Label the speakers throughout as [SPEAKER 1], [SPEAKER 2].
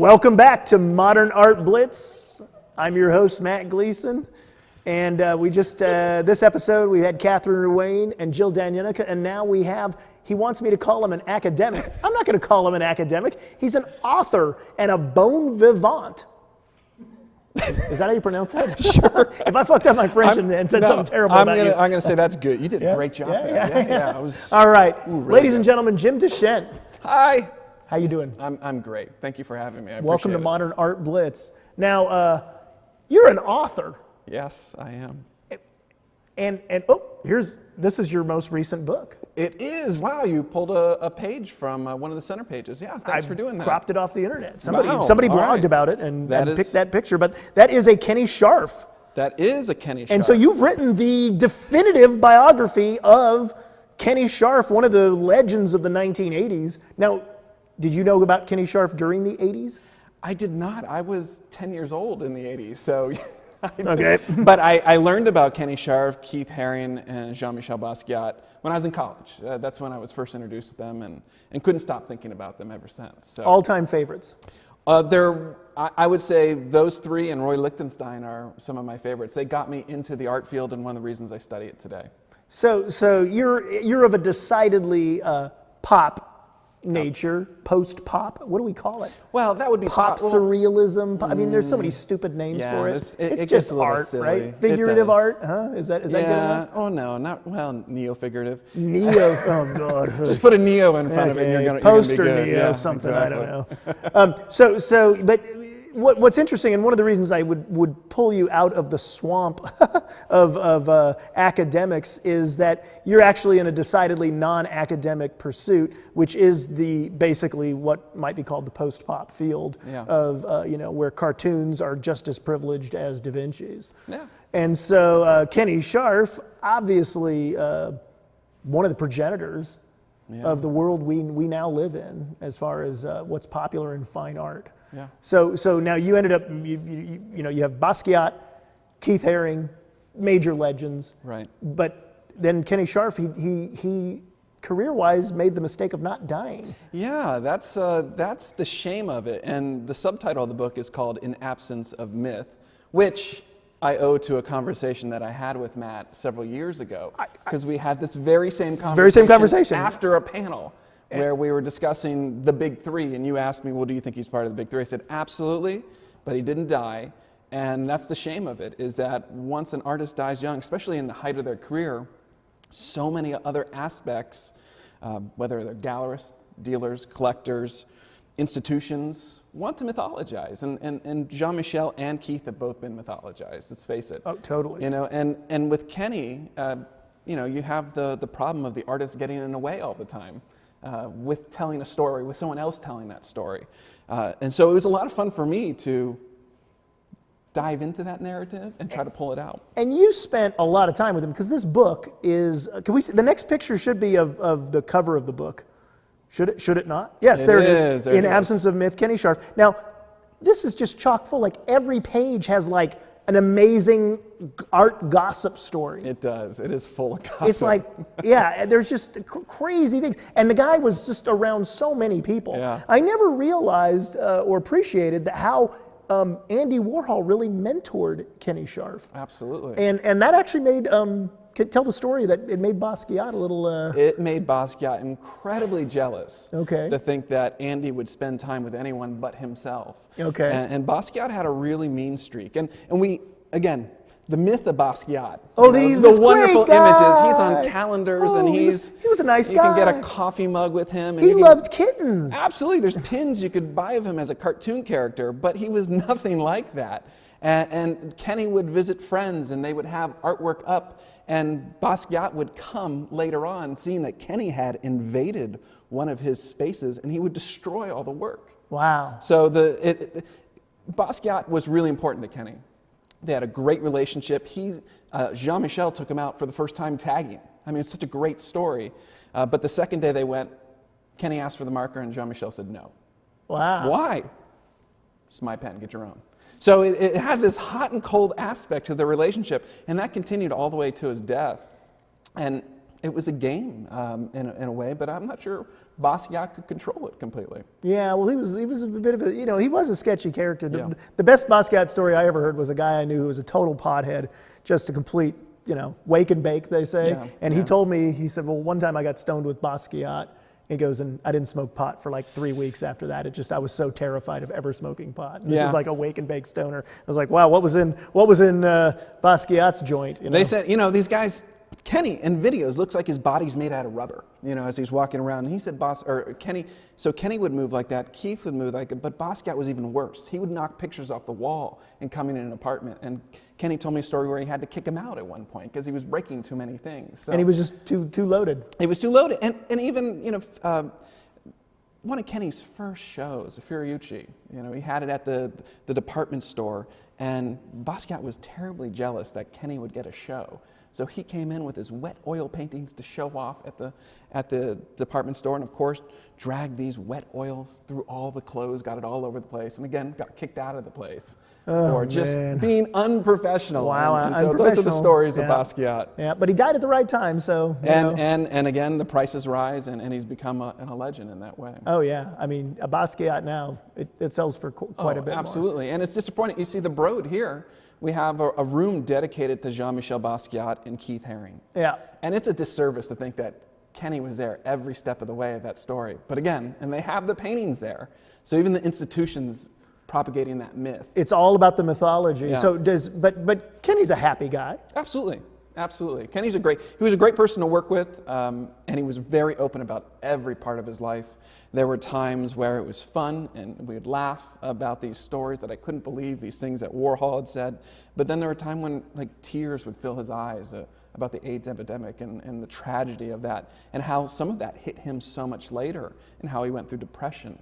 [SPEAKER 1] Welcome back to Modern Art Blitz. I'm your host, Matt Gleason. And this episode, we had Catherine Ruane and Jill Daichendt, and now he wants me to call him an academic. I'm not going to call him an academic. He's an author and a bon vivant. Is that how you pronounce that?
[SPEAKER 2] Sure.
[SPEAKER 1] If I fucked up my French and said something terrible about you.
[SPEAKER 2] I'm going to say that's good. You did a great job there. Yeah.
[SPEAKER 1] All right.
[SPEAKER 2] Really
[SPEAKER 1] Ladies
[SPEAKER 2] good.
[SPEAKER 1] and gentlemen, Jim Daichendt.
[SPEAKER 2] Hi.
[SPEAKER 1] How you doing?
[SPEAKER 2] I'm great. Thank you for having me. I
[SPEAKER 1] Welcome to
[SPEAKER 2] appreciate it.
[SPEAKER 1] Modern Art Blitz. Now, you're an author.
[SPEAKER 2] Yes, I am.
[SPEAKER 1] And this is your most recent book.
[SPEAKER 2] It is. Wow, you pulled a page from one of the center pages. Yeah, thanks for doing that.
[SPEAKER 1] Cropped it off the internet.
[SPEAKER 2] Somebody
[SPEAKER 1] blogged about it and picked that picture. But that is a Kenny Scharf.
[SPEAKER 2] That is a Kenny Scharf.
[SPEAKER 1] And so you've written the definitive biography of Kenny Scharf, one of the legends of the 1980s. Now, did you know about Kenny Scharf during the 80s?
[SPEAKER 2] I did not. I was 10 years old in the 80s, so...
[SPEAKER 1] Okay.
[SPEAKER 2] But I learned about Kenny Scharf, Keith Haring, and Jean-Michel Basquiat when I was in college. That's when I was first introduced to them and couldn't stop thinking about them ever since. So,
[SPEAKER 1] all-time favorites?
[SPEAKER 2] I would say those three and Roy Lichtenstein are some of my favorites. They got me into the art field and one of the reasons I study it today.
[SPEAKER 1] So you're of a decidedly pop nature, post-pop. What do we call it?
[SPEAKER 2] Well, that would be
[SPEAKER 1] pop surrealism. I mean, there's so many stupid names for it. It's just art,
[SPEAKER 2] silly.
[SPEAKER 1] right? Figurative art, huh? Is that good enough?
[SPEAKER 2] Oh no, neo-figurative.
[SPEAKER 1] Oh God.
[SPEAKER 2] Just put a neo in front of it, and you're gonna
[SPEAKER 1] poster
[SPEAKER 2] be good.
[SPEAKER 1] neo, something. Exactly. I don't know. But what's interesting, and one of the reasons I would pull you out of the swamp of academics is that you're actually in a decidedly non-academic pursuit, which is basically what might be called the post-pop field of where cartoons are just as privileged as Da Vinci's.
[SPEAKER 2] Yeah.
[SPEAKER 1] And so Kenny Scharf, obviously one of the progenitors of the world we now live in, as far as what's popular in fine art.
[SPEAKER 2] Yeah.
[SPEAKER 1] So now you ended up, you have Basquiat, Keith Haring, major legends.
[SPEAKER 2] Right.
[SPEAKER 1] But then Kenny Scharf, he career-wise made the mistake of not dying.
[SPEAKER 2] Yeah, that's the shame of it. And the subtitle of the book is called In Absence of Myth, which I owe to a conversation that I had with Matt several years ago, because we had this very same conversation after a panel where we were discussing the big three, and you asked me, well, do you think he's part of the big three? I said, absolutely, but he didn't die. And that's the shame of it, is that once an artist dies young, especially in the height of their career, so many other aspects, whether they're gallerists, dealers, collectors, institutions, want to mythologize. And Jean-Michel and Keith have both been mythologized, let's face it.
[SPEAKER 1] Oh, totally.
[SPEAKER 2] And with Kenny, you have the problem of the artist getting in the way all the time. With telling a story, with someone else telling that story. And so it was a lot of fun for me to dive into that narrative and try to pull it out.
[SPEAKER 1] And you spent a lot of time with him, because this book is, can we see, the next picture should be of the cover of the book. Should it not? Yes, there it is. In Absence of Myth, Kenny Scharf. Now, this is just chock full, like every page has like an amazing art gossip story.
[SPEAKER 2] It does. It is full of gossip.
[SPEAKER 1] It's like, there's just crazy things. And the guy was just around so many people.
[SPEAKER 2] Yeah.
[SPEAKER 1] I never realized or appreciated how Andy Warhol really mentored Kenny Scharf.
[SPEAKER 2] Absolutely.
[SPEAKER 1] And that actually made, tell the story that it made Basquiat a little...
[SPEAKER 2] It made Basquiat incredibly jealous.
[SPEAKER 1] Okay.
[SPEAKER 2] To think that Andy would spend time with anyone but himself.
[SPEAKER 1] Okay.
[SPEAKER 2] And Basquiat had a really mean streak. And we, again, the myth of Basquiat.
[SPEAKER 1] Oh, he was this
[SPEAKER 2] wonderful
[SPEAKER 1] great guy.
[SPEAKER 2] images. He's on calendars, and he was
[SPEAKER 1] a nice guy.
[SPEAKER 2] You can get a coffee mug with him. And
[SPEAKER 1] he loved kittens.
[SPEAKER 2] Absolutely. There's pins you could buy of him as a cartoon character, but he was nothing like that. And Kenny would visit friends, and they would have artwork up, and Basquiat would come later on, seeing that Kenny had invaded one of his spaces, and he would destroy all the work.
[SPEAKER 1] Wow.
[SPEAKER 2] So Basquiat was really important to Kenny. They had a great relationship. Jean-Michel took him out for the first time tagging. I mean, it's such a great story. But the second day they went, Kenny asked for the marker, and Jean-Michel said no.
[SPEAKER 1] Wow.
[SPEAKER 2] Why? It's my pen, get your own. So it had this hot and cold aspect to the relationship, and that continued all the way to his death. And it was a game in a way, but I'm not sure Basquiat could control it completely.
[SPEAKER 1] Yeah, well, he was a bit of a, he was a sketchy character. The best Basquiat story I ever heard was a guy I knew who was a total pothead, just a complete, wake and bake, they say.
[SPEAKER 2] Yeah,
[SPEAKER 1] and he told me, he said, well, one time I got stoned with Basquiat. He goes, and I didn't smoke pot for like 3 weeks after that. I was so terrified of ever smoking pot. And this is like a wake and bake stoner. I was like, wow, what was in Basquiat's joint?
[SPEAKER 2] They said, these guys, Kenny in videos looks like his body's made out of rubber, as he's walking around. And he said, Kenny would move like that, Keith would move like that, but Basquiat was even worse. He would knock pictures off the wall and come in an apartment. And Kenny told me a story where he had to kick him out at one point because he was breaking too many things. So,
[SPEAKER 1] and he was just too loaded.
[SPEAKER 2] He was too loaded. And even, one of Kenny's first shows, Furiucci, he had it at the department store, and Basquiat was terribly jealous that Kenny would get a show. So he came in with his wet oil paintings to show off at the department store, and of course, dragged these wet oils through all the clothes, got it all over the place, and again, got kicked out of the place for just being unprofessional.
[SPEAKER 1] Wow,
[SPEAKER 2] and so those are the stories of Basquiat.
[SPEAKER 1] Yeah, but he died at the right time, so.
[SPEAKER 2] And again, the prices rise, and he's become a legend in that way.
[SPEAKER 1] Oh yeah, I mean, a Basquiat now, it sells for quite a bit
[SPEAKER 2] absolutely. More. And it's disappointing. You see the Broad here. We have a room dedicated to Jean-Michel Basquiat and Keith Haring.
[SPEAKER 1] Yeah.
[SPEAKER 2] And it's a disservice to think that Kenny was there every step of the way of that story. But again, and they have the paintings there. So even the institutions propagating that myth.
[SPEAKER 1] It's all about the mythology.
[SPEAKER 2] Yeah.
[SPEAKER 1] So but Kenny's a happy guy.
[SPEAKER 2] Absolutely. Absolutely. He was a great person to work with, and he was very open about every part of his life. There were times where it was fun, and we'd laugh about these stories that I couldn't believe, these things that Warhol had said. But then there were times when tears would fill his eyes about the AIDS epidemic and the tragedy of that, and how some of that hit him so much later, and how he went through depression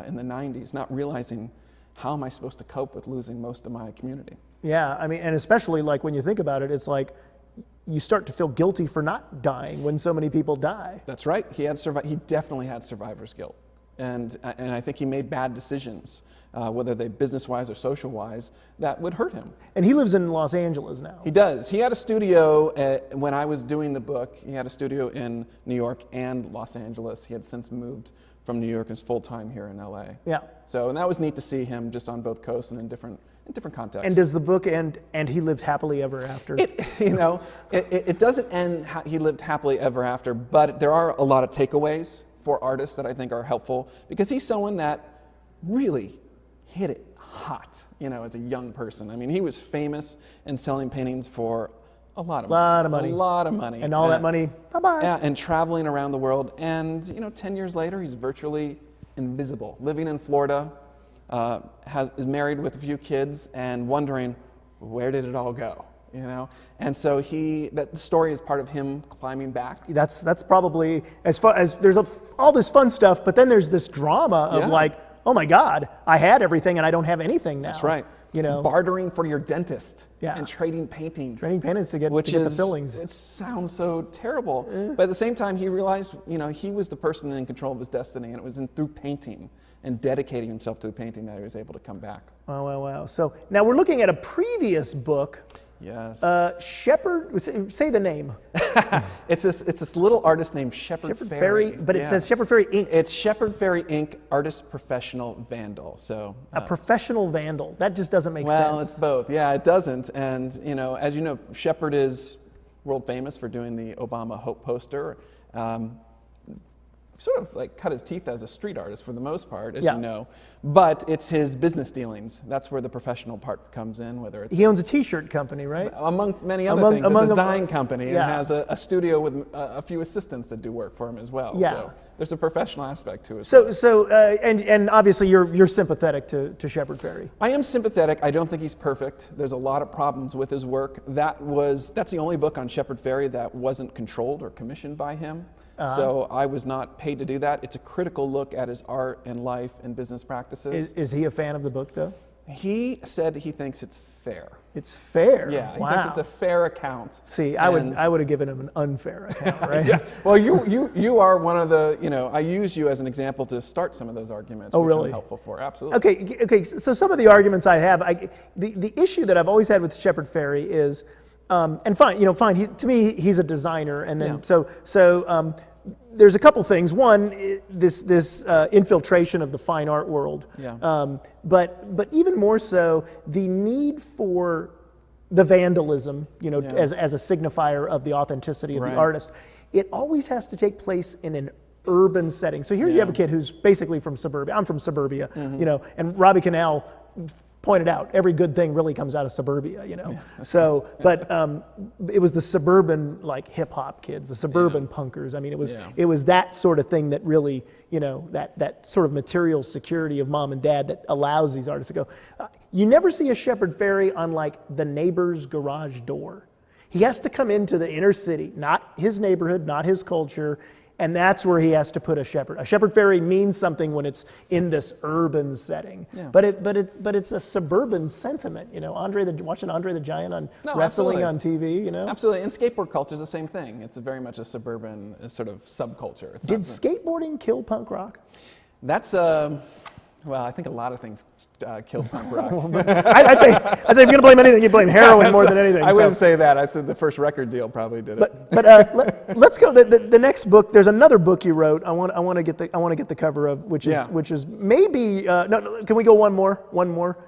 [SPEAKER 2] in the 90s, not realizing, how am I supposed to cope with losing most of my community?
[SPEAKER 1] Yeah, I mean, and especially when you think about it, it's like you start to feel guilty for not dying when so many people die.
[SPEAKER 2] That's right. He definitely had survivor's guilt. And I think he made bad decisions, whether they business-wise or social-wise, that would hurt him.
[SPEAKER 1] And he lives in Los Angeles now.
[SPEAKER 2] He does. He had a studio, when I was doing the book, he had a studio in New York and Los Angeles. He had since moved from New York and is full-time here in LA.
[SPEAKER 1] Yeah.
[SPEAKER 2] So, and that was neat to see him just on both coasts and in different contexts.
[SPEAKER 1] And does the book end, and he lived happily ever after?
[SPEAKER 2] It doesn't end, he lived happily ever after, but there are a lot of takeaways for artists that I think are helpful, because he's someone that really hit it hot, as a young person. I mean, he was famous and selling paintings for a lot of money. A lot of money.
[SPEAKER 1] And all that money, bye-bye.
[SPEAKER 2] Yeah, and traveling around the world. And, 10 years later, he's virtually invisible, living in Florida, is married with a few kids, and wondering, where did it all go? And so that story is part of him climbing back.
[SPEAKER 1] That's probably, as far as there's all this fun stuff, but then there's this drama of oh my God, I had everything and I don't have anything now.
[SPEAKER 2] That's right. Bartering for your dentist and trading paintings.
[SPEAKER 1] Trading paintings to get the fillings.
[SPEAKER 2] It sounds so terrible. But at the same time, he realized, he was the person in control of his destiny, and it was through painting and dedicating himself to the painting that he was able to come back.
[SPEAKER 1] Wow. So now we're looking at a previous book.
[SPEAKER 2] Yes.
[SPEAKER 1] Shepherd, say the name.
[SPEAKER 2] It's this little artist named Shepard Fairey.
[SPEAKER 1] But it says Shepard Fairey Inc.
[SPEAKER 2] It's Shepard Fairey Inc., artist professional vandal. So
[SPEAKER 1] a professional vandal. That just doesn't make sense.
[SPEAKER 2] Well, it's both. Yeah, it doesn't. And as you know, Shepard is world famous for doing the Obama Hope poster. Sort of cut his teeth as a street artist for the most part, as you know. But it's his business dealings. That's where the professional part comes in, whether it's...
[SPEAKER 1] He owns a T-shirt company, right?
[SPEAKER 2] Among many other things, a design company, and has a studio with a few assistants that do work for him as well.
[SPEAKER 1] Yeah.
[SPEAKER 2] So there's a professional aspect to it.
[SPEAKER 1] And obviously you're sympathetic to Shepard Fairey.
[SPEAKER 2] I am sympathetic. I don't think he's perfect. There's a lot of problems with his work. That's the only book on Shepard Fairey that wasn't controlled or commissioned by him. So I was not paid to do that. It's a critical look at his art and life and business practices.
[SPEAKER 1] Is he a fan of the book, though?
[SPEAKER 2] He said he thinks it's fair.
[SPEAKER 1] It's fair?
[SPEAKER 2] Yeah,
[SPEAKER 1] wow.
[SPEAKER 2] He thinks it's a fair account.
[SPEAKER 1] See, I would have given him an unfair account, right?
[SPEAKER 2] Yeah. Well, you are one of the, I use you as an example to start some of those arguments, which I'm helpful for, absolutely.
[SPEAKER 1] Okay, so some of the arguments I have, the issue that I've always had with Shepard Fairey is And fine, fine. To me, he's a designer, and then
[SPEAKER 2] Yeah.
[SPEAKER 1] there's a couple things. One, this infiltration of the fine art world.
[SPEAKER 2] Yeah.
[SPEAKER 1] But even more so, the need for the vandalism, as a signifier of the authenticity of the
[SPEAKER 2] Right.
[SPEAKER 1] artist. It always has to take place in an urban setting. So here you have a kid who's basically from suburbia. I'm from suburbia, and Robbie Cannell pointed out every good thing really comes out of suburbia, So, but it was the suburban hip hop kids, the suburban punkers. I mean, it was that sort of thing that really, that sort of material security of mom and dad that allows these artists to go. You never see a Shepard Fairey on the neighbor's garage door. He has to come into the inner city, not his neighborhood, not his culture. And that's where he has to put a Shepard. A Shepard Fairey means something when it's in this urban setting,
[SPEAKER 2] Yeah.
[SPEAKER 1] but it's a suburban sentiment. Watching Andre the Giant on wrestling
[SPEAKER 2] absolutely.
[SPEAKER 1] on TV.
[SPEAKER 2] Absolutely, and skateboard culture is the same thing. It's very much a suburban sort of subculture. It's
[SPEAKER 1] Did
[SPEAKER 2] not
[SPEAKER 1] skateboarding kill punk rock?
[SPEAKER 2] That's well, I think a lot of things killed punk rock.
[SPEAKER 1] I'd say if you're gonna blame anything, you blame heroin more than anything.
[SPEAKER 2] I wouldn't say that. I'd say the first record deal probably did it.
[SPEAKER 1] But let's go. The next book. There's another book you wrote. I want to get the cover of, which is maybe no. Can we go one more? One more.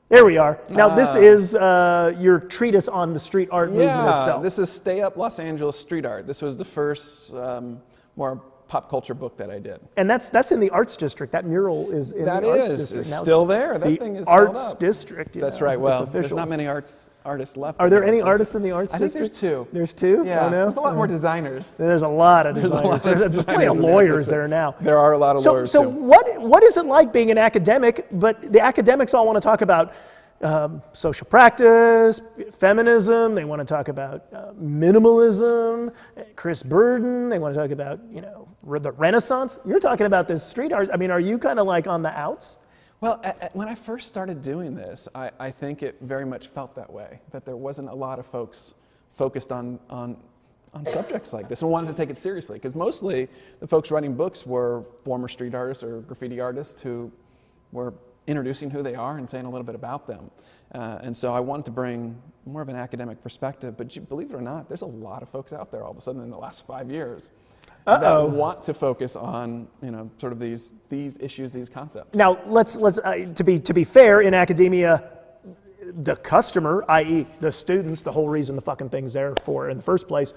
[SPEAKER 1] There we are. Now this is your treatise on the street art movement itself.
[SPEAKER 2] This is Stay Up Los Angeles Street Art. This was the first more pop culture book that I did.
[SPEAKER 1] And that's in the Arts District. That mural is in the Arts District.
[SPEAKER 2] It's
[SPEAKER 1] Now
[SPEAKER 2] still there. That
[SPEAKER 1] the
[SPEAKER 2] thing is
[SPEAKER 1] Arts
[SPEAKER 2] held up.
[SPEAKER 1] District.
[SPEAKER 2] That's right. Well,
[SPEAKER 1] it's
[SPEAKER 2] there's
[SPEAKER 1] official.
[SPEAKER 2] not many artists left.
[SPEAKER 1] Are there any artists in the Arts
[SPEAKER 2] I think
[SPEAKER 1] District?
[SPEAKER 2] there's two.
[SPEAKER 1] There's two?
[SPEAKER 2] Yeah.
[SPEAKER 1] Oh, no?
[SPEAKER 2] There's a lot more designers.
[SPEAKER 1] There's a lot of
[SPEAKER 2] There's a
[SPEAKER 1] designers.
[SPEAKER 2] lot of
[SPEAKER 1] There's plenty of
[SPEAKER 2] designers in the
[SPEAKER 1] lawyers
[SPEAKER 2] Arts
[SPEAKER 1] there now.
[SPEAKER 2] There are a lot of lawyers
[SPEAKER 1] So
[SPEAKER 2] too.
[SPEAKER 1] what is it like being an academic? But the academics all want to talk about social practice, feminism. They want to talk about minimalism, Chris Burden. They want to talk about the Renaissance. You're talking about this street art. I mean, are you kind of on the outs?
[SPEAKER 2] Well, when I first started doing this, I think it very much felt that way, that there wasn't a lot of folks focused on subjects like this and wanted to take it seriously, because mostly the folks writing books were former street artists or graffiti artists who were introducing who they are and saying a little bit about them. And so I wanted to bring more of an academic perspective, but believe it or not, there's a lot of folks out there all of a sudden in the last 5 years that want to focus on sort of these issues, these concepts.
[SPEAKER 1] Now, let's to be fair, in academia, the customer, i.e. the students, the whole reason the fucking thing's there for in the first place,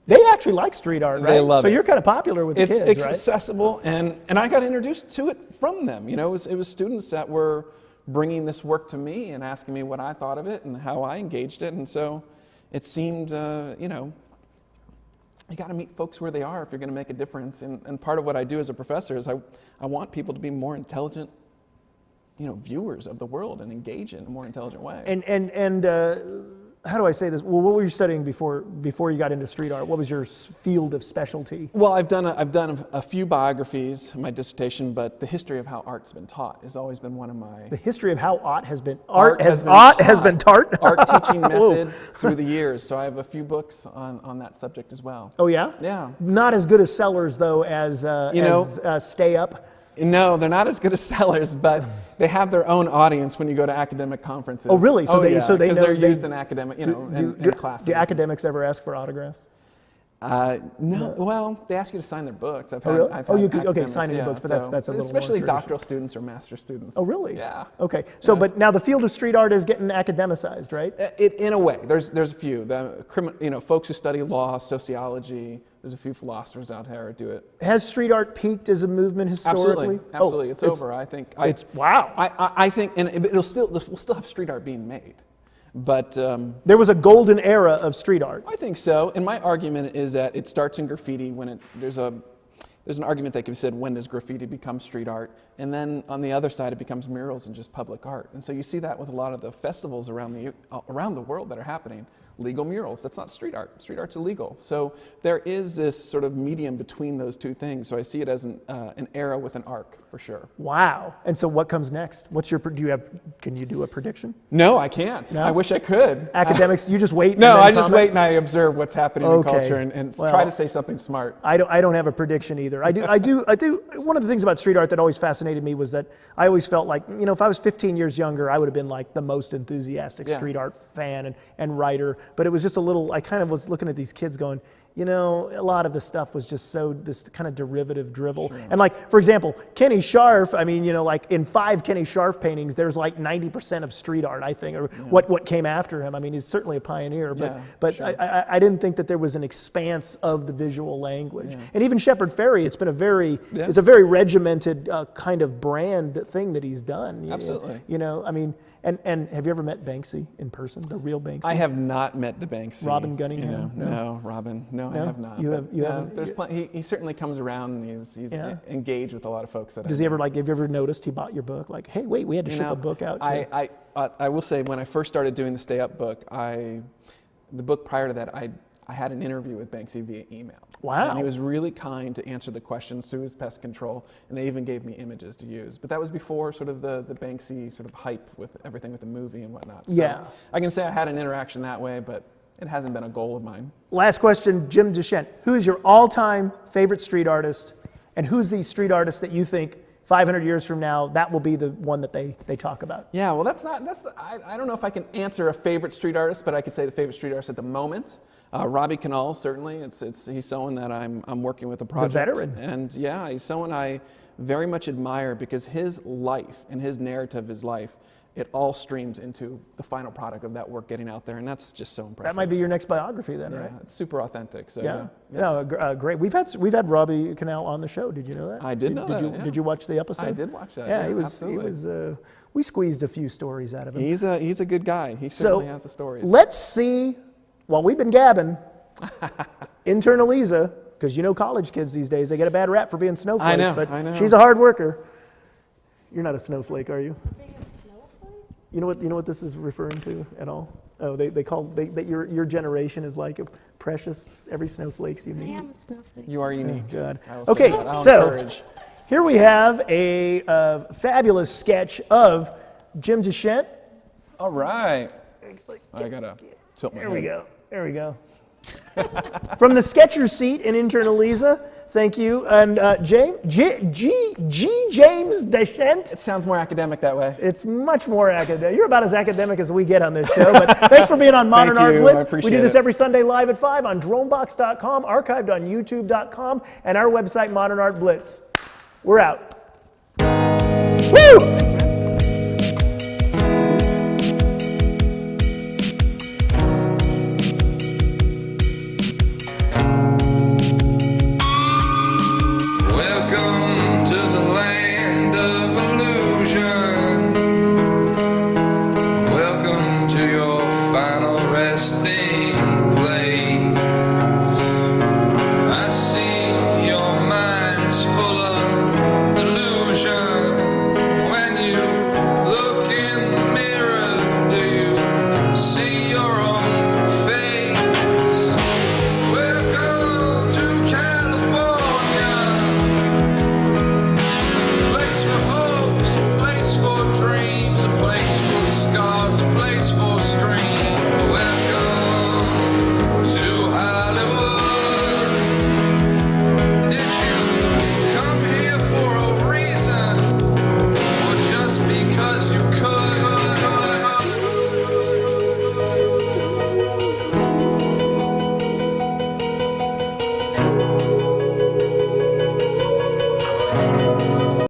[SPEAKER 1] they actually like street art, right?
[SPEAKER 2] They love it.
[SPEAKER 1] So you're kind of popular with the kids,
[SPEAKER 2] It's
[SPEAKER 1] right?
[SPEAKER 2] accessible, and I got introduced to it from them. It was students that were bringing this work to me and asking me what I thought of it and how I engaged it, and so it seemed, you got to meet folks where they are if you're going to make a difference. And part of what I do as a professor is I want people to be more intelligent, viewers of the world and engage in a more intelligent way.
[SPEAKER 1] And how do I say this? Well, what were you studying before you got into street art? What was your field of specialty?
[SPEAKER 2] Well, I've done a few biographies in my dissertation, but the history of how art's been taught has always been one of my...
[SPEAKER 1] The history of how art has been taught.
[SPEAKER 2] Art teaching methods through the years. So I have a few books on that subject as well.
[SPEAKER 1] Oh yeah?
[SPEAKER 2] Yeah.
[SPEAKER 1] Not as good as sellers though as Stay Up.
[SPEAKER 2] No, they're not as good as sellers, but they have their own audience when you go to academic conferences.
[SPEAKER 1] Oh really? So they know
[SPEAKER 2] they're used in academic, in classes.
[SPEAKER 1] Do academics ever ask for autographs?
[SPEAKER 2] No. Well, they ask you to sign their books. I've had
[SPEAKER 1] signing the books, but that's a little
[SPEAKER 2] especially
[SPEAKER 1] more
[SPEAKER 2] doctoral students or master students.
[SPEAKER 1] Oh, really?
[SPEAKER 2] Yeah.
[SPEAKER 1] Okay. So, but now the field of street art is getting academicized, right?
[SPEAKER 2] In a way, there's a few. Folks who study law, sociology. There's a few philosophers out there who do it.
[SPEAKER 1] Has street art peaked as a movement historically?
[SPEAKER 2] Absolutely. It's over. I think.
[SPEAKER 1] Wow.
[SPEAKER 2] I think, and we'll still have street art being made. But
[SPEAKER 1] there was a golden era of street art.
[SPEAKER 2] I think so, and my argument is that it starts in graffiti when there's an argument that can be said, when does graffiti become street art? And then on the other side, it becomes murals and just public art. And so you see that with a lot of the festivals around the world that are happening. Legal murals, that's not street art. Street art's illegal. So there is this sort of medium between those two things. So I see it as an era with an arc, for sure.
[SPEAKER 1] Wow. And so what comes next? Can you do a prediction?
[SPEAKER 2] No, I can't. No? I wish I could.
[SPEAKER 1] Academics, you just wait?
[SPEAKER 2] No, I just wait and I observe what's happening in culture and
[SPEAKER 1] well,
[SPEAKER 2] try to say something smart.
[SPEAKER 1] I don't have a prediction either. I do. One of the things about street art that always fascinated me was that I always felt like, if I was 15 years younger, I would have been like the most enthusiastic street art fan and writer. but it was just a little, I kind of was looking at these kids going, you know, a lot of the stuff was just so, this kind of derivative drivel. Sure. And like, for example, Kenny Scharf, I mean, you know, like in 5 Kenny Scharf paintings, there's like 90% of street art, I think, or what came after him. I mean, he's certainly a pioneer, but sure. I didn't think that there was an expanse of the visual language. Yeah. And even Shepard Fairey, it's been a very, it's a very regimented kind of brand thing that he's done.
[SPEAKER 2] Absolutely.
[SPEAKER 1] You know, I mean, and have you ever met Banksy in person, the real Banksy?
[SPEAKER 2] I have not met the Banksy.
[SPEAKER 1] Robin Gunningham?
[SPEAKER 2] You know, no, Robin. No, I have not.
[SPEAKER 1] You haven't?
[SPEAKER 2] There's he certainly comes around and he's engaged with a lot of folks.
[SPEAKER 1] Does he ever, like, have you ever noticed he bought your book? Like, hey, wait, we had to ship a book out.
[SPEAKER 2] I will say, when I first started doing the Stay Up book, the book prior to that, I had an interview with Banksy via email.
[SPEAKER 1] Wow.
[SPEAKER 2] And he was really kind to answer the questions through his pest control, and they even gave me images to use. But that was before sort of the Banksy sort of hype with everything with the movie and whatnot. So
[SPEAKER 1] yeah.
[SPEAKER 2] I can say I had an interaction that way, but it hasn't been a goal of mine.
[SPEAKER 1] Last question, Jim Daichendt. Who's your all-time favorite street artist, and who's the street artist that you think 500 years from now, that will be the one that they talk about?
[SPEAKER 2] Yeah, well, I don't know if I can answer a favorite street artist, but I could say the favorite street artist at the moment. Robbie Canal, certainly. He's someone that I'm working with a project.
[SPEAKER 1] The veteran.
[SPEAKER 2] And yeah, he's someone I very much admire because his life and his narrative of his life, it all streams into the final product of that work getting out there, and that's just so impressive.
[SPEAKER 1] That might be your next biography then,
[SPEAKER 2] yeah,
[SPEAKER 1] right?
[SPEAKER 2] It's super authentic. So
[SPEAKER 1] yeah. No, great. We've had Robbie Canal on the show. Did you know that?
[SPEAKER 2] I did know that.
[SPEAKER 1] Did you watch the episode?
[SPEAKER 2] I did watch that.
[SPEAKER 1] Yeah,
[SPEAKER 2] absolutely.
[SPEAKER 1] We squeezed a few stories out of him.
[SPEAKER 2] He's a good guy. He certainly has the stories.
[SPEAKER 1] Let's see. While we've been gabbing, intern Eliza, because you know college kids these days, they get a bad rap for being snowflakes,
[SPEAKER 2] I know.
[SPEAKER 1] She's a hard worker. You're not a snowflake, are you? You know what this is referring to at all? Oh, they call your generation is like a precious, every snowflakes you meet.
[SPEAKER 3] I am a snowflake.
[SPEAKER 2] You are unique.
[SPEAKER 1] Oh, God.
[SPEAKER 2] Okay,
[SPEAKER 1] so here we have a fabulous sketch of Jim Daichendt.
[SPEAKER 2] All right. I gotta tilt my head.
[SPEAKER 1] There we go. From the Sketcher seat in intern Eliza, thank you. And James Daichendt.
[SPEAKER 2] It sounds more academic that way.
[SPEAKER 1] It's much more academic. You're about as academic as we get on this show. But thanks for being on Modern Art Blitz.
[SPEAKER 2] I appreciate
[SPEAKER 1] we do this
[SPEAKER 2] it.
[SPEAKER 1] every Sunday live at 5 on dronebox.com, archived on youtube.com, and our website, Modern Art Blitz. We're out. Woo!